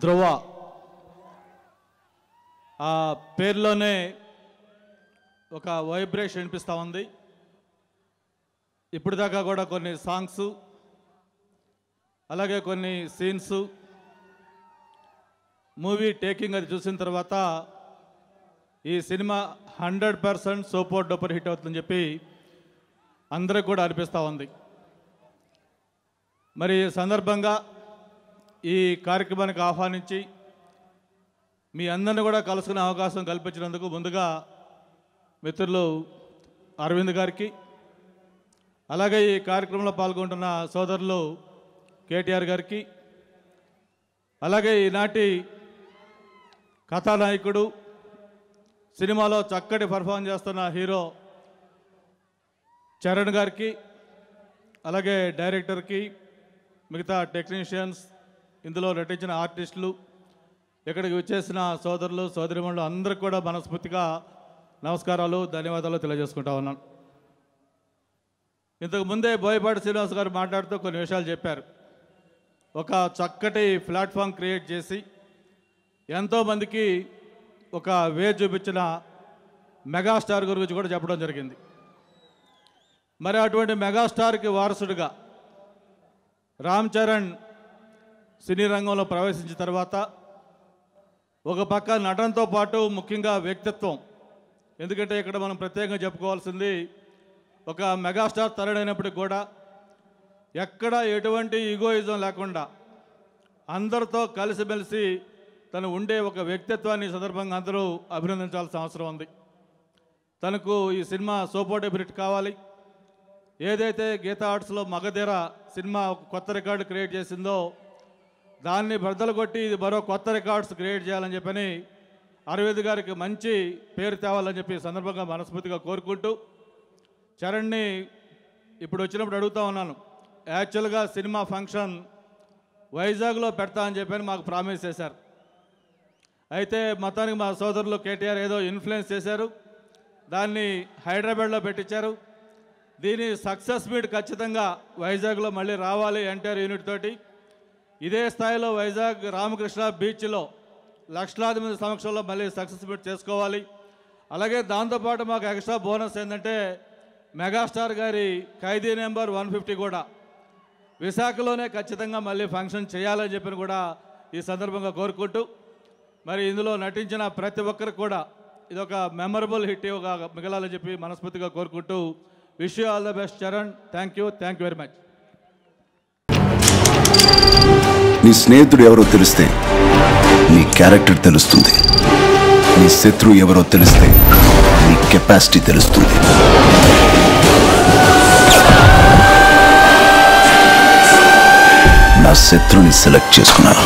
ధ్రువ ఆ పేరులోనే ఒక వైబ్రేషన్ వినిపిస్తూ ఉంది. ఇప్పటిదాకా కూడా కొన్ని సాంగ్స్ అలాగే కొన్ని సీన్స్ మూవీ టేకింగ్ అది చూసిన తర్వాత ఈ సినిమా 100% సూపర్ డూపర్ హిట్ అవుతుందని చెప్పి అందరికి కూడా అనిపిస్తూ ఉంది. మరి ఈ సందర్భంగా ఈ కార్యక్రమానికి ఆహ్వానించి మీ అందరిని కూడా కలుసుకునే అవకాశం కల్పించినందుకు ముందుగా మిత్రులు అరవింద్ గారికి, అలాగే ఈ కార్యక్రమంలో పాల్గొంటున్న సోదరులు కేటీఆర్ గారికి, అలాగే ఈనాటి కథానాయకుడు సినిమాలో చక్కటి పర్ఫార్మ్ చేస్తున్న హీరో చరణ్ గారికి, అలాగే డైరెక్టర్కి, మిగతా టెక్నీషియన్స్, ఇందులో నటించిన ఆర్టిస్టులు, ఇక్కడికి వచ్చేసిన సోదరులు సోదరిమణులు అందరికీ కూడా మనస్ఫూర్తిగా నమస్కారాలు ధన్యవాదాలు తెలియజేసుకుంటా ఉన్నాను. ఇంతకు ముందే బోయపాటి శ్రీనివాస్ గారు మాట్లాడుతూ కొన్ని విషయాలు చెప్పారు. ఒక చక్కటి ప్లాట్ఫామ్ క్రియేట్ చేసి ఎంతోమందికి ఒక వే చూపించిన మెగాస్టార్ గురించి కూడా చెప్పడం జరిగింది. మరి అటువంటి మెగాస్టార్కి వారసుడిగా రామ్ చరణ్ సినీ రంగంలో ప్రవేశించిన తర్వాత ఒక పక్క నటనతో పాటు ముఖ్యంగా వ్యక్తిత్వం, ఎందుకంటే ఇక్కడ మనం ప్రత్యేకంగా చెప్పుకోవాల్సింది ఒక మెగాస్టార్ తరుడైనప్పటికి కూడా ఎక్కడ ఎటువంటి ఈగోయిజం లేకుండా అందరితో కలిసిమెలిసి తను ఉండే ఒక వ్యక్తిత్వాన్ని సందర్భంగా అందరూ అభినందించాల్సిన అవసరం ఉంది. తనకు ఈ సినిమా సూపర్ డూపర్ హిట్ కావాలి. ఏదైతే గీతా ఆర్ట్స్లో మగధీర సినిమా ఒక కొత్త రికార్డు క్రియేట్ చేసిందో దాన్ని బద్దలు కొట్టి ఇది మరో కొత్త రికార్డ్స్ క్రియేట్ చేయాలని చెప్పని అరవింద్ గారికి మంచి పేరు తేవాలని చెప్పి సందర్భంగా మనస్ఫూర్తిగా కోరుకుంటూ, చరణ్ని ఇప్పుడు వచ్చినప్పుడు అడుగుతూ ఉన్నాను, యాక్చువల్గా సినిమా ఫంక్షన్ వైజాగ్లో పెడతా అని చెప్పని మాకు ప్రామిస్ చేశారు. అయితే మొత్తానికి మా సోదరులు కేటీఆర్ ఏదో ఇన్ఫ్లుయెన్స్ చేశారు, దాన్ని హైదరాబాద్లో పెట్టించారు. దీని సక్సెస్ మీట్ ఖచ్చితంగా వైజాగ్లో మళ్ళీ రావాలి ఎన్టీఆర్ యూనిట్ తోటి. ఇదే స్థాయిలో వైజాగ్ రామకృష్ణ బీచ్లో లక్షలాది మంది సమక్షంలో మళ్ళీ సక్సెస్ మీట్ చేసుకోవాలి. అలాగే దాంతోపాటు మాకు ఎక్స్ట్రా బోనస్ ఏంటంటే మెగాస్టార్ గారి ఖైదీ నెంబర్ 150 కూడా విశాఖలోనే ఖచ్చితంగా మళ్ళీ ఫంక్షన్ చేయాలని చెప్పి కూడా ఈ సందర్భంగా కోరుకుంటూ, మరి ఇందులో నటించిన ప్రతి ఒక్కరికి కూడా ఇదొక మెమరబుల్ హిట్ మిగలాలని చెప్పి మనస్ఫూర్తిగా కోరుకుంటూ, wish you all the best Charan. Thank you very much. నీ స్నేహితుడు ఎవరో తెలిస్తే నీ క్యారెక్టర్ తెలుస్తుంది. నీ శత్రువు ఎవరో తెలిస్తే నీ కెపాసిటీ తెలుస్తుంది. నా శత్రువుని సెలెక్ట్ చేసుకున్నాను.